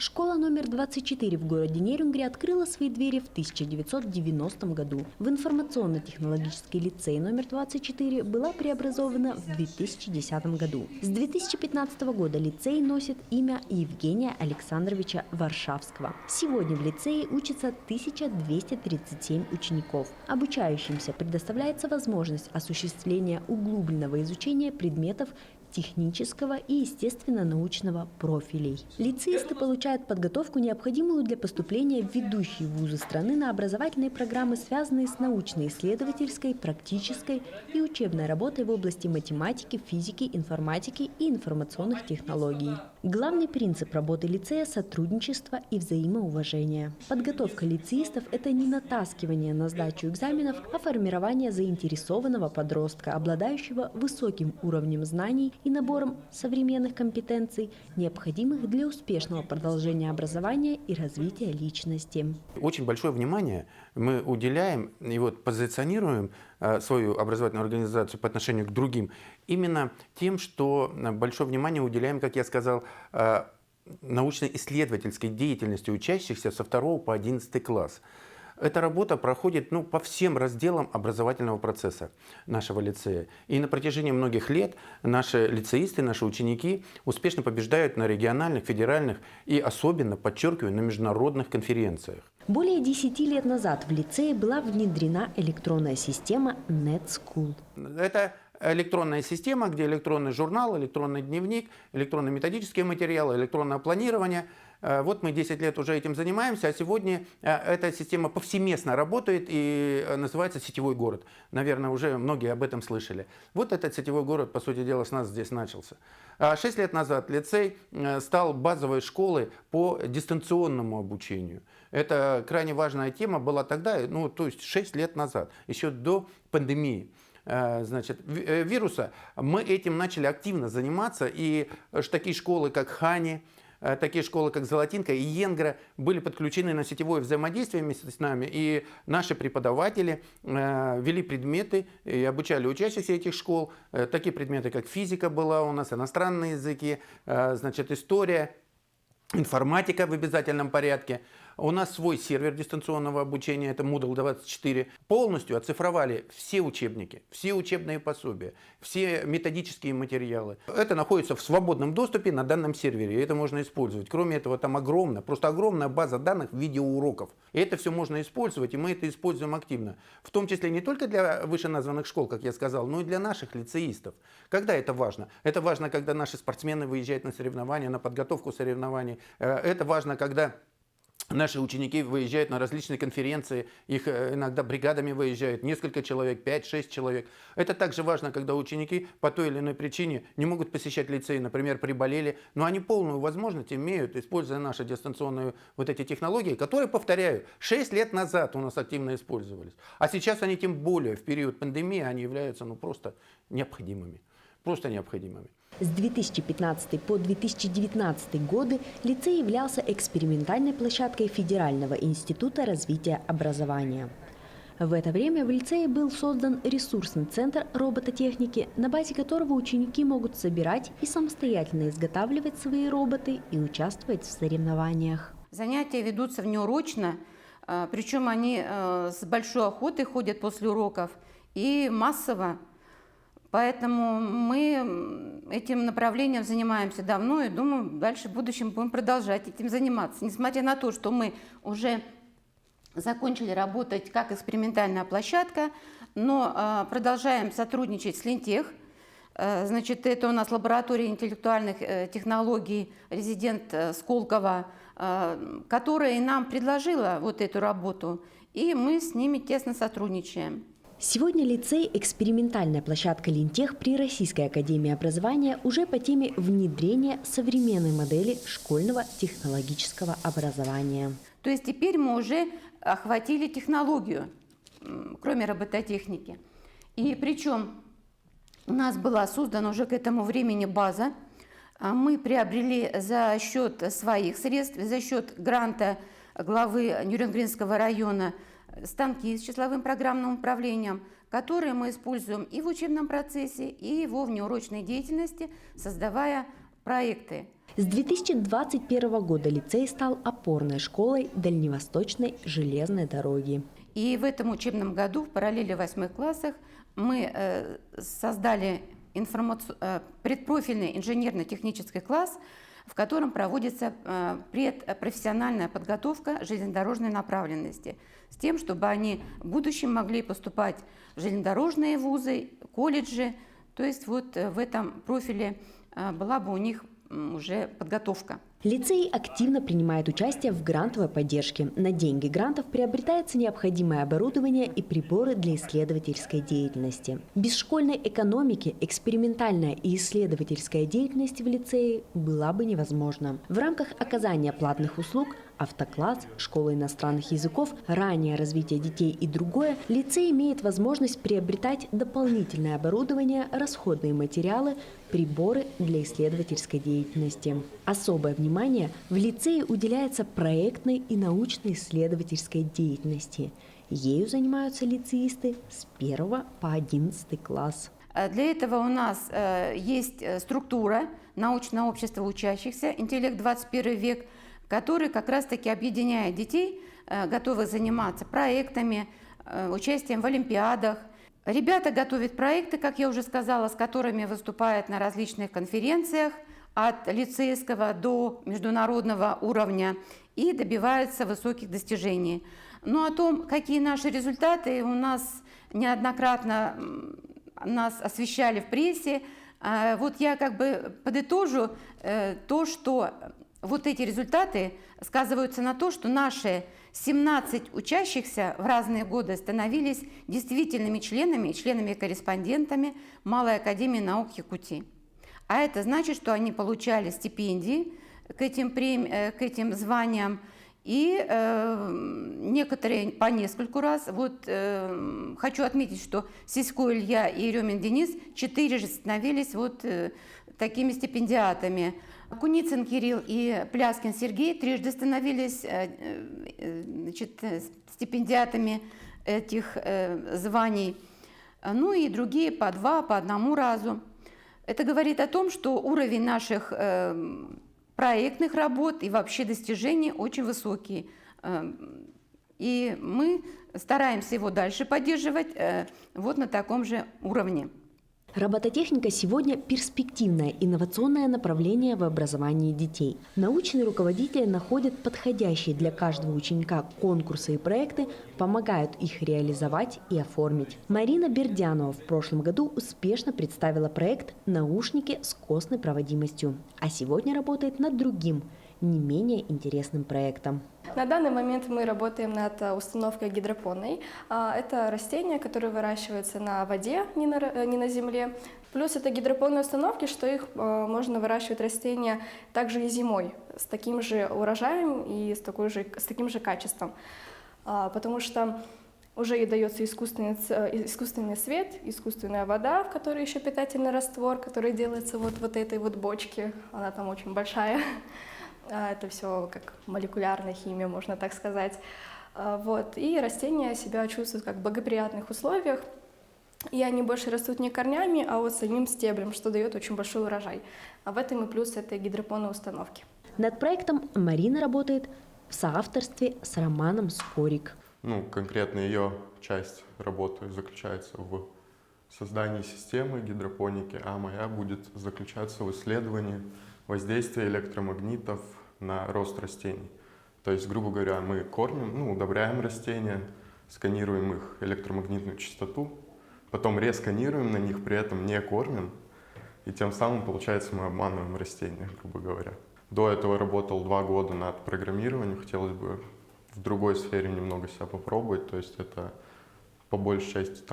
Школа номер 24 в городе Нерюнгри открыла свои двери в 1990 году. В информационно-технологический лицей номер 24 была преобразована в 2010 году. С 2015 года лицей носит имя Евгения Александровича Варшавского. Сегодня в лицее учатся 1237 учеников. Обучающимся предоставляется возможность осуществления углубленного изучения предметов технического и естественно-научного профилей. Лицеисты получают подготовку, необходимую для поступления в ведущие вузы страны на образовательные программы, связанные с научно-исследовательской, практической и учебной работой в области математики, физики, информатики и информационных технологий. Главный принцип работы лицея – сотрудничество и взаимоуважение. Подготовка лицеистов – это не натаскивание на сдачу экзаменов, а формирование заинтересованного подростка, обладающего высоким уровнем знаний и набором современных компетенций, необходимых для успешного продолжения образования и развития личности. Очень большое внимание мы уделяем и позиционируем свою образовательную организацию по отношению к другим именно тем, что большое внимание уделяем, как я сказал, научно-исследовательской деятельности учащихся со 2 по 11 класс. Эта работа проходит по всем разделам образовательного процесса нашего лицея. И на протяжении многих лет наши лицеисты, наши ученики успешно побеждают на региональных, федеральных и особенно, подчеркиваю, на международных конференциях. Более 10 лет назад в лицее была внедрена электронная система NetSchool. Это электронная система, где электронный журнал, электронный дневник, электронные методические материалы, электронное планирование. Вот мы 10 лет уже этим занимаемся, а сегодня эта система повсеместно работает и называется «Сетевой город». Наверное, уже многие об этом слышали. Вот этот сетевой город, по сути дела, с нас здесь начался. 6 лет назад лицей стал базовой школой по дистанционному обучению. Это крайне важная тема была тогда, то есть 6 лет назад, еще до пандемии. Вируса, мы этим начали активно заниматься, и такие школы, как Хани, такие школы, как Золотинка и Енгра, были подключены на сетевое взаимодействие вместе с нами, и наши преподаватели вели предметы и обучали учащихся этих школ. Такие предметы, как физика была у нас, иностранные языки, история, информатика в обязательном порядке. У нас свой сервер дистанционного обучения, это Moodle 24. Полностью оцифровали все учебники, все учебные пособия, все методические материалы. Это находится в свободном доступе на данном сервере, и это можно использовать. Кроме этого, там просто огромная база данных видеоуроков. И это все можно использовать, и мы это используем активно. В том числе не только для вышеназванных школ, как я сказал, но и для наших лицеистов. Когда это важно? Это важно, когда наши спортсмены выезжают на соревнования, на подготовку соревнований. Это важно, когда наши ученики выезжают на различные конференции, их иногда бригадами выезжают, несколько человек, 5-6 человек. Это также важно, когда ученики по той или иной причине не могут посещать лицей, например, приболели, но они полную возможность имеют, используя наши дистанционные эти технологии, которые, повторяю, 6 лет назад у нас активно использовались. А сейчас они тем более в период пандемии, они являются просто необходимыми. Просто необходимыми. С 2015 по 2019 годы лицей являлся экспериментальной площадкой Федерального института развития образования. В это время в лицее был создан ресурсный центр робототехники, на базе которого ученики могут собирать и самостоятельно изготавливать свои роботы и участвовать в соревнованиях. Занятия ведутся внеурочно, причем они с большой охотой ходят после уроков и массово. Поэтому мы этим направлением занимаемся давно и, думаю, дальше в будущем будем продолжать этим заниматься. Несмотря на то, что мы уже закончили работать как экспериментальная площадка, но продолжаем сотрудничать с Линтех. Это у нас лаборатория интеллектуальных технологий, резидент Сколково, которая нам предложила эту работу, и мы с ними тесно сотрудничаем. Сегодня лицей – экспериментальная площадка Линтех при Российской академии образования уже по теме внедрения современной модели школьного технологического образования. То есть теперь мы уже охватили технологию, кроме робототехники. И причем у нас была создана уже к этому времени база. Мы приобрели за счет своих средств, за счет гранта главы Нерюнгринского района станки с числовым программным управлением, которые мы используем и в учебном процессе, и во внеурочной деятельности, создавая проекты. С 2021 года лицей стал опорной школой Дальневосточной железной дороги. И в этом учебном году в параллели 8 классах мы создали предпрофильный инженерно-технический класс, в котором проводится предпрофессиональная подготовка железнодорожной направленности, с тем, чтобы они в будущем могли поступать в железнодорожные вузы, колледжи. То есть вот в этом профиле была бы у них уже подготовка. Лицей активно принимает участие в грантовой поддержке. На деньги грантов приобретается необходимое оборудование и приборы для исследовательской деятельности. Без школьной экономики экспериментальная и исследовательская деятельность в лицее была бы невозможна. В рамках оказания платных услуг автокласс, школа иностранных языков, раннее развитие детей и другое, лицей имеет возможность приобретать дополнительное оборудование, расходные материалы, приборы для исследовательской деятельности. Особое внимание в лицее уделяется проектной и научно-исследовательской деятельности. Ею занимаются лицеисты с 1 по 11 класс. Для этого у нас есть структура научного общества учащихся «Интеллект 21 век», который как раз-таки объединяет детей, готовых заниматься проектами, участием в олимпиадах. Ребята готовят проекты, как я уже сказала, с которыми выступают на различных конференциях от лицейского до международного уровня и добиваются высоких достижений. Но о том, какие наши результаты, у нас неоднократно нас освещали в прессе. Вот я как бы подытожу то, что вот эти результаты сказываются на то, что наши 17 учащихся в разные годы становились действительными членами-корреспондентами Малой академии наук Якутии. А это значит, что они получали стипендии к этим званиям, и некоторые по нескольку раз. Вот хочу отметить, что Сисько Илья и Еремин Денис 4 же становились вот такими стипендиатами. Куницын Кирилл и Пляскин Сергей 3 становились стипендиатами этих званий. Ну и другие по 2, по 1 разу. Это говорит о том, что уровень наших проектных работ и вообще достижений очень высокий. И мы стараемся его дальше поддерживать вот на таком же уровне. Робототехника сегодня перспективное инновационное направление в образовании детей. Научные руководители находят подходящие для каждого ученика конкурсы и проекты, помогают их реализовать и оформить. Марина Бердянова в прошлом году успешно представила проект «Наушники с костной проводимостью», а сегодня работает над другим, не менее интересным проектом. На данный момент мы работаем над установкой гидропонной. Это растения, которые выращиваются на воде, не на земле. Плюс это гидропонные установки, что их можно выращивать растения также и зимой, с таким же урожаем и с таким же качеством. Потому что уже ей дается искусственный свет, искусственная вода, в которой еще питательный раствор, который делается вот этой вот бочке. Она там очень большая. Это все как молекулярная химия, можно так сказать. Вот. И растения себя чувствуют как в благоприятных условиях. И они больше растут не корнями, а вот самим стеблем, что дает очень большой урожай. А в этом и плюс этой гидропонной установки. Над проектом Марина работает в соавторстве с Романом Скорик. Конкретно ее часть работы заключается в создании системы гидропоники, а моя будет заключаться в исследовании воздействия электромагнитов на рост растений. То есть, грубо говоря, мы кормим, удобряем растения, сканируем их электромагнитную частоту, потом ресканируем на них, при этом не кормим, и тем самым, получается, мы обманываем растения, грубо говоря. До этого работал 2 года над программированием, хотелось бы в другой сфере немного себя попробовать, то есть это по большей части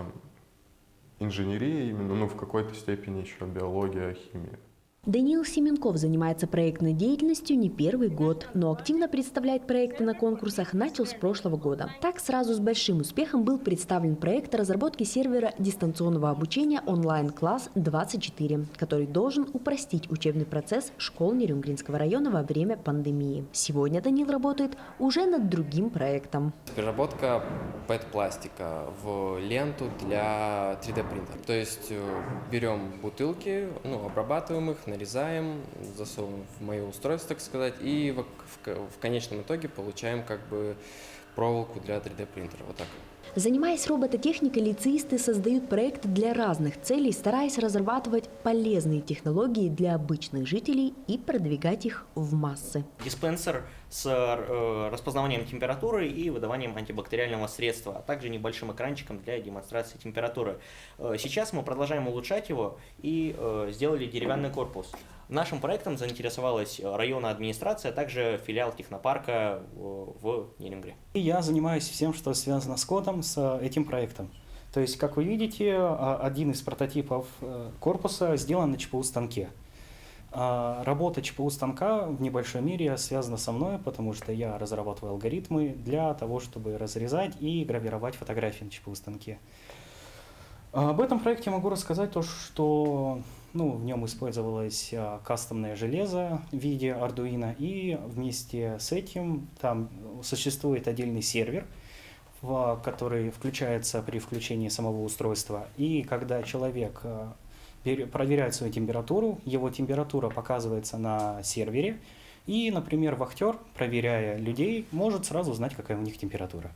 инженерия именно, в какой-то степени еще биология, химия. Даниил Семенков занимается проектной деятельностью не 1-й год, но активно представляет проекты на конкурсах начал с прошлого года. Так, сразу с большим успехом был представлен проект разработки сервера дистанционного обучения онлайн-класс 24, который должен упростить учебный процесс школ Нерюнгринского района во время пандемии. Сегодня Даниил работает уже над другим проектом. Переработка ПЭТ-пластика в ленту для 3D принтера. То есть берем бутылки, обрабатываем их, нарезаем, засовываем в мое устройство, так сказать, и в конечном итоге получаем как бы проволоку для 3D принтера. Вот так. Занимаясь робототехникой, лицеисты создают проекты для разных целей, стараясь разрабатывать полезные технологии для обычных жителей и продвигать их в массы. Диспенсер с распознаванием температуры и выдаванием антибактериального средства, а также небольшим экранчиком для демонстрации температуры. Сейчас мы продолжаем улучшать его и сделали деревянный корпус. Нашим проектом заинтересовалась районная администрация, а также филиал технопарка в Нерюнгри. Я занимаюсь всем, что связано с кодом, с этим проектом. То есть, как вы видите, один из прототипов корпуса сделан на ЧПУ-станке. Работа ЧПУ-станка в небольшой мере связана со мной, потому что я разрабатываю алгоритмы для того, чтобы разрезать и гравировать фотографии на ЧПУ-станке. Об этом проекте могу рассказать то, что в нем использовалось кастомное железо в виде Arduino, и вместе с этим там существует отдельный сервер, который включается при включении самого устройства. И когда человек проверяет свою температуру, его температура показывается на сервере, и, например, вахтер, проверяя людей, может сразу узнать, какая у них температура.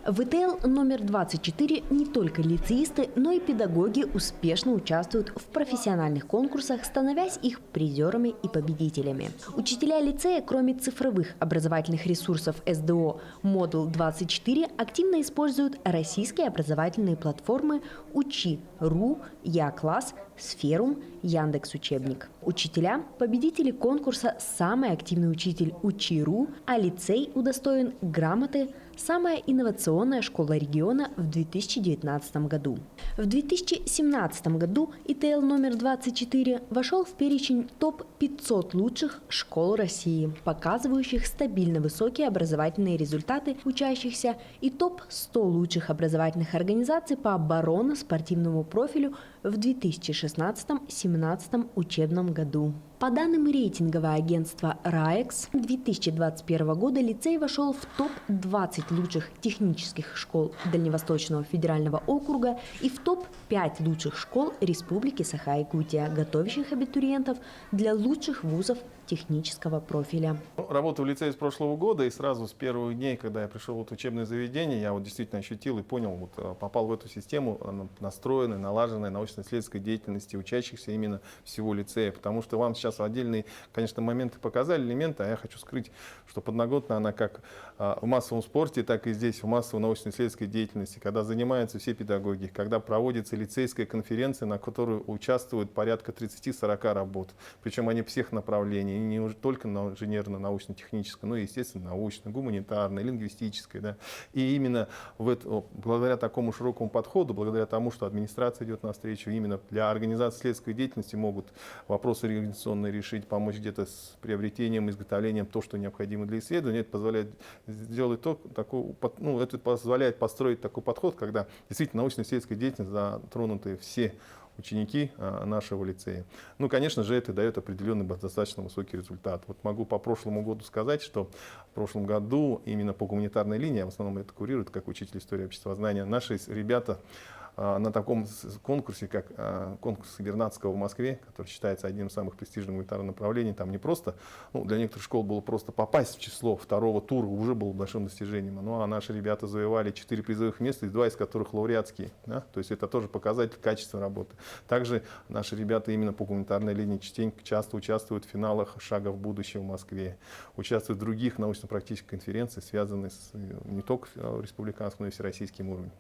В ИТЛ номер 24 не только лицеисты, но и педагоги успешно участвуют в профессиональных конкурсах, становясь их призерами и победителями. Учителя лицея, кроме цифровых образовательных ресурсов СДО Moodle-24, активно используют российские образовательные платформы Учи.ру, Я-класс, Сферум, Яндекс.Учебник. Учителя – победители конкурса «Самый активный учитель Учи.ру», а лицей удостоен грамоты «Самая инновационная школа региона» в 2019 году. В 2017 году ИТЛ номер 24 вошел в перечень топ-500 лучших школ России, показывающих стабильно высокие образовательные результаты учащихся, и топ-100 лучших образовательных организаций по оборонно-спортивному профилю в 2016-2017 учебном году. По данным рейтингового агентства RAEX 2021 года лицей вошел в топ-20 лучших технических школ Дальневосточного федерального округа и в топ-5 лучших школ Республики Саха-Якутия, готовящих абитуриентов для лучших вузов технического профиля. Работаю в лицее с прошлого года, и сразу с первых дней, когда я пришел в учебное заведение, я действительно ощутил и понял, попал в эту систему, настроенной, налаженной научно-исследовательской деятельности учащихся именно всего лицея. Потому что вам сейчас отдельные, конечно, моменты показали, элементы, а я хочу скрыть, что подноготно она как в массовом спорте, так и здесь в массовой научно-исследовательской деятельности, когда занимаются все педагоги, когда проводится лицейская конференция, на которой участвуют порядка 30-40 работ, причем они всех направлений, и не только инженерно-научно-технической, но и, естественно, научной, гуманитарной, лингвистической. Да. И именно благодаря такому широкому подходу, благодаря тому, что администрация идет навстречу, именно для организации исследовательской деятельности могут вопросы организационные решить, помочь где-то с приобретением, изготовлением то, что необходимо для исследования. Это позволяет сделать это позволяет построить такой подход, когда действительно научно-исследовательская деятельность затронуты все ученики нашего лицея. Конечно же, это дает определенный достаточно высокий результат. Вот могу по прошлому году сказать, что в прошлом году именно по гуманитарной линии, в основном это курирует как учитель истории обществознания, наши ребята на таком конкурсе, как конкурс Вернадского в Москве, который считается одним из самых престижных гуманитарных направлений, там не просто, для некоторых школ было просто попасть в число второго тура, уже было большим достижением. А наши ребята завоевали 4 призовых места, 2 из которых лауреатские. Да? То есть это тоже показатель качества работы. Также наши ребята именно по гуманитарной линии часто участвуют в финалах «Шага в будущее» в Москве, участвуют в других научно-практических конференциях, связанных не только республиканским, но и всероссийским уровнем.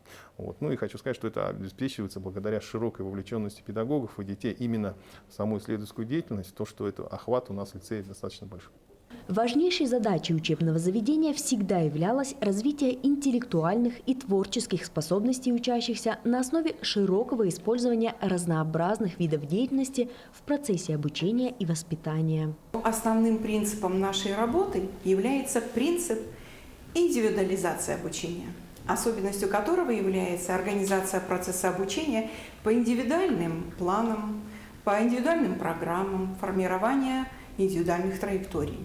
И хочу сказать, что это обеспечивается благодаря широкой вовлеченности педагогов и детей именно в саму исследовательскую деятельность, то, что это охват у нас в лицее достаточно большой. Важнейшей задачей учебного заведения всегда являлось развитие интеллектуальных и творческих способностей учащихся на основе широкого использования разнообразных видов деятельности в процессе обучения и воспитания. Основным принципом нашей работы является принцип индивидуализации обучения, особенностью которого является организация процесса обучения по индивидуальным планам, по индивидуальным программам, формирование индивидуальных траекторий.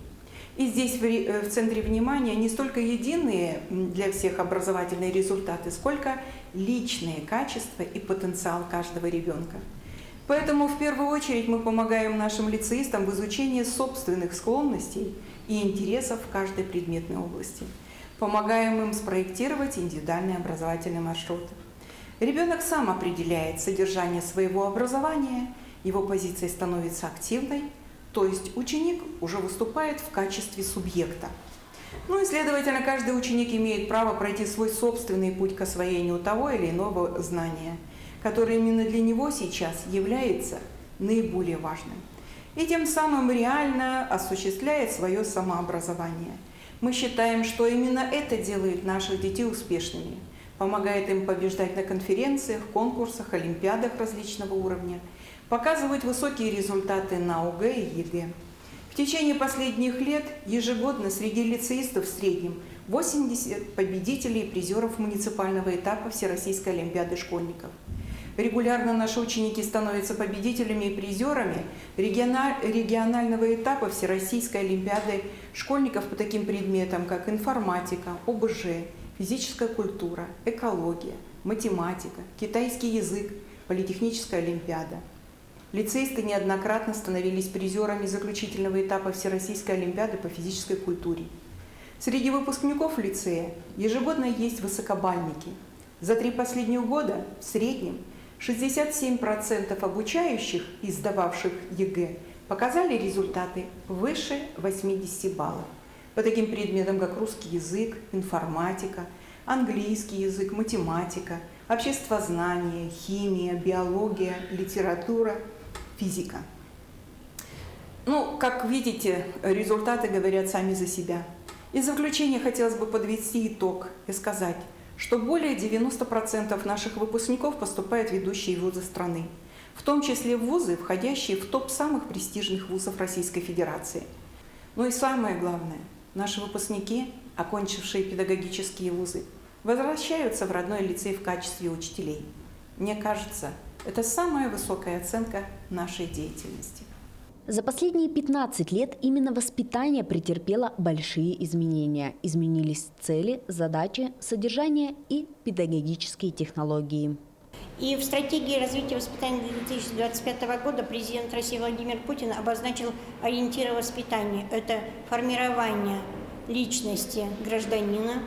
И здесь в центре внимания не столько единые для всех образовательные результаты, сколько личные качества и потенциал каждого ребенка. Поэтому в первую очередь мы помогаем нашим лицеистам в изучении собственных склонностей и интересов в каждой предметной области. Помогаем им спроектировать индивидуальные образовательные маршруты. Ребенок сам определяет содержание своего образования, его позиция становится активной, то есть ученик уже выступает в качестве субъекта. Ну и, следовательно, каждый ученик имеет право пройти свой собственный путь к освоению того или иного знания, которое именно для него сейчас является наиболее важным. И тем самым реально осуществляет свое самообразование. Мы считаем, что именно это делает наших детей успешными, помогает им побеждать на конференциях, конкурсах, олимпиадах различного уровня, показывать высокие результаты на ОГЭ и ЕГЭ. В течение последних лет ежегодно среди лицеистов в среднем 80 победителей и призеров муниципального этапа Всероссийской олимпиады школьников. Регулярно наши ученики становятся победителями и призерами регионального этапа Всероссийской олимпиады школьников по таким предметам, как информатика, ОБЖ, физическая культура, экология, математика, китайский язык, политехническая олимпиада. Лицеисты неоднократно становились призерами заключительного этапа Всероссийской олимпиады по физической культуре. Среди выпускников лицея ежегодно есть высокобальники. За 3 последних года в среднем 67% обучающих и сдававших ЕГЭ показали результаты выше 80 баллов по таким предметам, как русский язык, информатика, английский язык, математика, обществознание, химия, биология, литература, физика. Ну, как видите, результаты говорят сами за себя. И в заключение хотелось бы подвести итог и сказать, что более 90% наших выпускников поступают в ведущие вузы страны, в том числе в вузы, входящие в топ самых престижных вузов Российской Федерации. Ну и самое главное, наши выпускники, окончившие педагогические вузы, возвращаются в родной лицей в качестве учителей. Мне кажется, это самая высокая оценка нашей деятельности. За последние 15 лет именно воспитание претерпело большие изменения. Изменились цели, задачи, содержание и педагогические технологии. И в стратегии развития воспитания 2025 года президент России Владимир Путин обозначил ориентиры воспитания. Это формирование личности гражданина,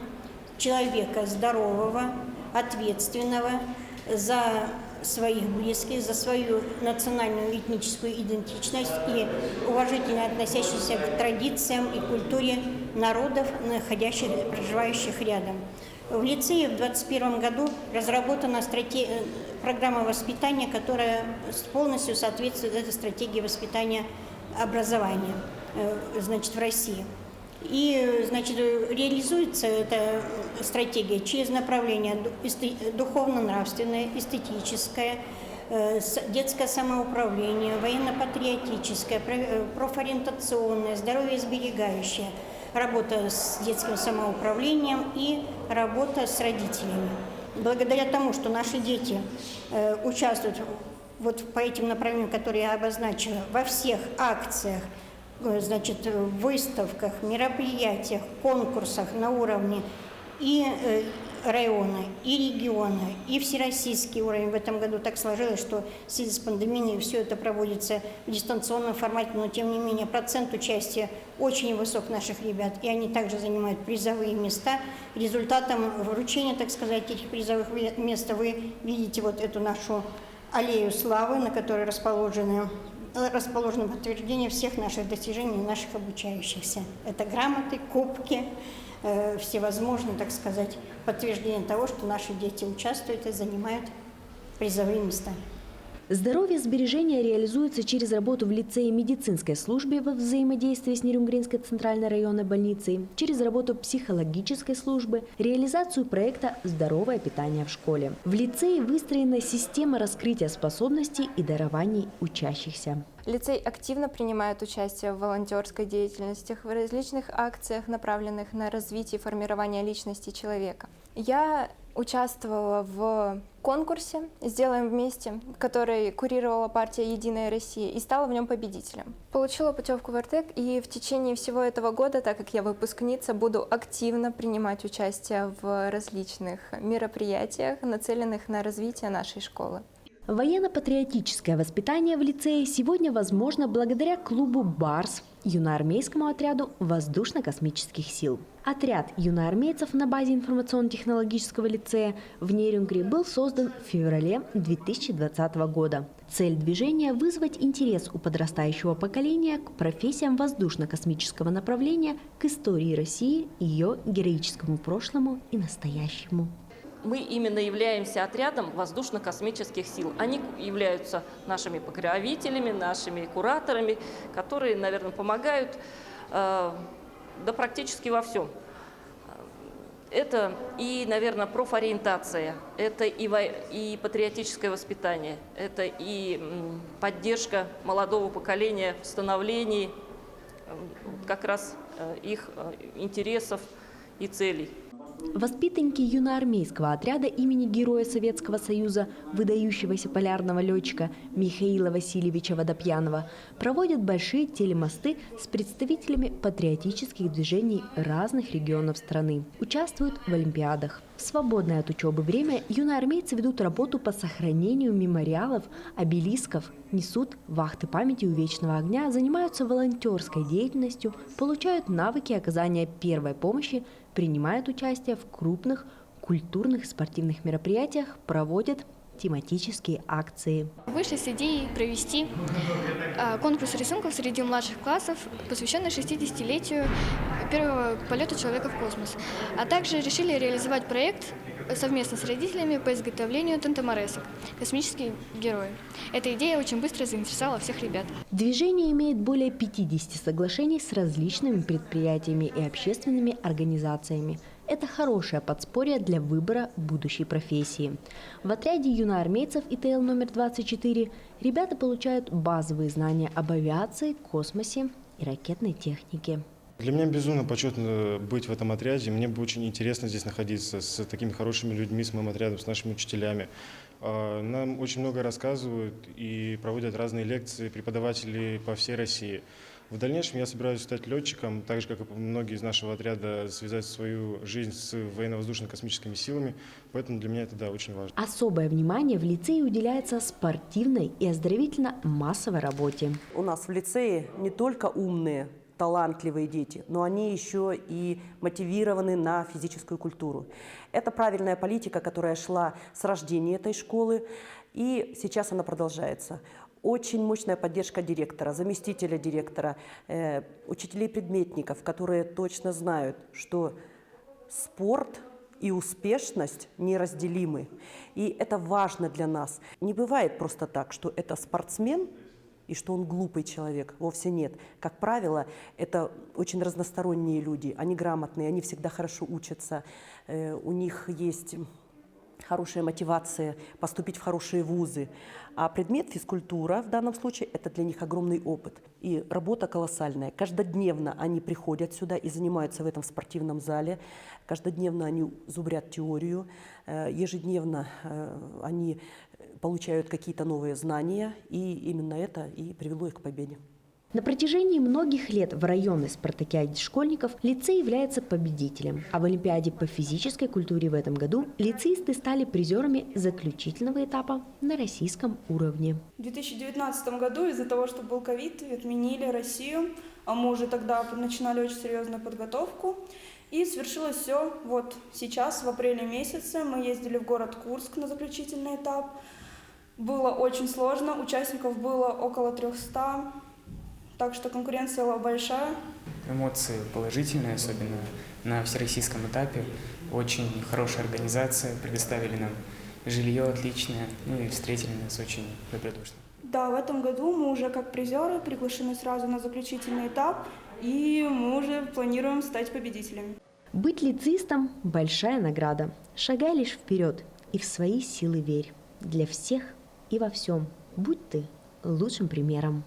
человека здорового, ответственного за своих близких, за свою национальную и этническую идентичность и уважительно относящихся к традициям и культуре народов, находящих и проживающих рядом. В лицее в 2021 году разработана программа воспитания, которая полностью соответствует этой стратегии воспитания образования, значит, в России. И, значит, реализуется эта стратегия через направление духовно-нравственное, эстетическое, детское самоуправление, военно-патриотическое, профориентационное, здоровьесберегающее, работа с детским самоуправлением и работа с родителями. Благодаря тому, что наши дети участвуют вот по этим направлениям, которые я обозначила, во всех акциях, значит, выставках, мероприятиях, конкурсах на уровне и района, и региона, и всероссийский уровень. В этом году так сложилось, что в связи с пандемией все это проводится в дистанционном формате, но тем не менее процент участия очень высок наших ребят, и они также занимают призовые места. Результатом вручения, так сказать, этих призовых мест вы видите вот эту нашу аллею славы, на которой расположено подтверждение всех наших достижений, наших обучающихся. Это грамоты, кубки, всевозможные, так сказать, подтверждения того, что наши дети участвуют и занимают призовые места. Здоровье сбережения реализуется через работу в лицее медицинской службе во взаимодействии с Нерюнгринской центральной районной больницей, через работу психологической службы, реализацию проекта «Здоровое питание в школе». В лицее выстроена система раскрытия способностей и дарований учащихся. Лицей активно принимает участие в волонтерской деятельности, в различных акциях, направленных на развитие и формирование личности человека. Я участвовала в конкурсе «Сделаем вместе», который курировала партия «Единая Россия», и стала в нем победителем. Получила путевку в Артек, и в течение всего этого года, так как я выпускница, буду активно принимать участие в различных мероприятиях, нацеленных на развитие нашей школы. Военно-патриотическое воспитание в лицее сегодня возможно благодаря клубу «Барс», юноармейскому отряду воздушно-космических сил. Отряд юноармейцев на базе информационно-технологического лицея в Нерюнгри был создан в феврале 2020 года. Цель движения – вызвать интерес у подрастающего поколения к профессиям воздушно-космического направления, к истории России, ее героическому прошлому и настоящему. Мы именно являемся отрядом воздушно-космических сил. Они являются нашими покровителями, нашими кураторами, которые, наверное, помогают практически во всем. Это и, наверное, профориентация, это и патриотическое воспитание, это и поддержка молодого поколения в становлении как раз их интересов и целей. Воспитанники юноармейского отряда имени Героя Советского Союза, выдающегося полярного летчика Михаила Васильевича Водопьянова, проводят большие телемосты с представителями патриотических движений разных регионов страны, участвуют в олимпиадах. В свободное от учебы время юноармейцы ведут работу по сохранению мемориалов, обелисков, несут вахты памяти у Вечного огня, занимаются волонтерской деятельностью, получают навыки оказания первой помощи, принимают участие в крупных культурных и спортивных мероприятиях, проводят тематические акции. Вышли с идеей провести конкурс рисунков среди младших классов, посвященный 60-летию первого полета человека в космос. А также решили реализовать проект совместно с родителями по изготовлению тантаморесок «Космические герои». Эта идея очень быстро заинтересовала всех ребят. Движение имеет более 50 соглашений с различными предприятиями и общественными организациями. Это хорошее подспорье для выбора будущей профессии. В отряде юноармейцев ИТЛ номер 24 ребята получают базовые знания об авиации, космосе и ракетной технике. Для меня безумно почетно быть в этом отряде. Мне бы очень интересно здесь находиться с такими хорошими людьми, с моим отрядом, с нашими учителями. Нам очень много рассказывают и проводят разные лекции преподаватели по всей России. В дальнейшем я собираюсь стать летчиком, так же, как и многие из нашего отряда, связать свою жизнь с военно-воздушно-космическими силами, поэтому для меня это, да, очень важно. Особое внимание в лицее уделяется спортивной и оздоровительно-массовой работе. У нас в лицее не только умные, талантливые дети, но они еще и мотивированы на физическую культуру. Это правильная политика, которая шла с рождения этой школы, и сейчас она продолжается. Очень мощная поддержка директора, заместителя директора, учителей-предметников, которые точно знают, что спорт и успешность неразделимы. И это важно для нас. Не бывает просто так, что это спортсмен и что он глупый человек. Вовсе нет. Как правило, это очень разносторонние люди. Они грамотные, они всегда хорошо учатся. У них есть хорошая мотивация поступить в хорошие вузы. А предмет физкультура в данном случае – это для них огромный опыт. И работа колоссальная. Каждодневно они приходят сюда и занимаются в этом спортивном зале. Каждодневно они зубрят теорию. Ежедневно они получают какие-то новые знания. И именно это и привело их к победе. На протяжении многих лет в районной спартакиаде школьников лицей является победителем, а в Олимпиаде по физической культуре в этом году лицеисты стали призерами заключительного этапа на российском уровне. В 2019 году из-за того, что был ковид, отменили Россию, а мы уже тогда начинали очень серьезную подготовку. И свершилось все вот сейчас, в апреле месяце. Мы ездили в город Курск на заключительный этап. Было очень сложно, участников было около 300. Так что конкуренция была большая. Эмоции положительные, особенно на всероссийском этапе. Очень хорошая организация, предоставили нам жилье отличное, ну и встретили нас очень добродушно. Да, в этом году мы уже как призеры приглашены сразу на заключительный этап, и мы уже планируем стать победителями. Быть лицеистом – большая награда. Шагай лишь вперед и в свои силы верь. Для всех и во всем будь ты лучшим примером.